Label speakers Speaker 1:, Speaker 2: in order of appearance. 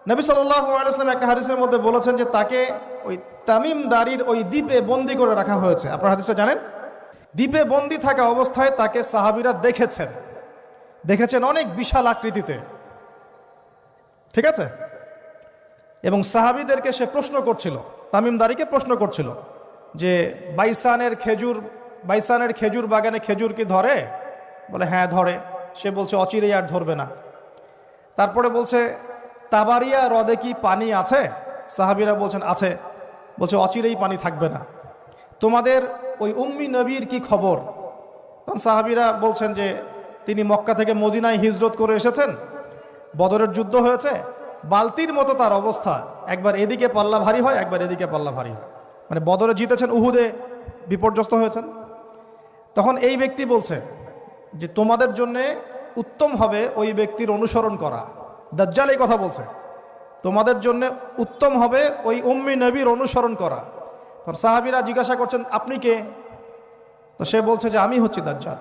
Speaker 1: নবী সাল্লাল্লাহু আলাইহি ওয়াসাল্লাম একটা হাদিসের মধ্যে বলেছেন যে তাকে ওই তামিম দাড়ির ওই দ্বীপে বন্দী করে রাখা হয়েছে। আপনারা হাদিসটা জানেন? দ্বীপে বন্দী থাকা অবস্থায় তাকে সাহাবীরা দেখেছেন অনেক বিশাল আকৃতিতে, ঠিক আছে? এবং সাহাবীদেরকে সে প্রশ্ন করছিল, তামিম দাড়িকে প্রশ্ন করছিল যে বাইসানের খেজুর বাগানে খেজুর কি ধরে? বলে হ্যাঁ ধরে। সে বলছে অচিরেই আর ধরবে না। তারপরে বলছে তাবারিয়া হ্রদে কি পানি আছে? সাহাবীরা বলছেন আছে। বলছে অচিরেই পানি থাকবে না। তোমাদের ওই উম্মি নবীর কি খবর? তখন সাহাবীরা বলছেন যে তিনি মক্কা থেকে মদিনায় হিজরত করে এসেছেন, বদরের যুদ্ধ হয়েছে, বালতির মতো তার অবস্থা, একবার এদিকে পাল্লা ভারী হয়, একবার এদিকে পাল্লা ভারী হয়। মানে বদরে জিতেছেন, উহুদে বিপর্যস্ত হয়েছেন। তখন এই ব্যক্তি বলছে যে তোমাদের জন্য উত্তম হবে ওই ব্যক্তির অনুসরণ করা। দাজ্জাল এই কথা বলছে, তোমাদের জন্য উত্তম হবে ওই উম্মি নবীর অনুসরণ করা। তখন সাহাবীরা জিজ্ঞাসা করছেন আপনি কে? তো সে বলছে যে আমি হচ্ছি দাজ্জাল।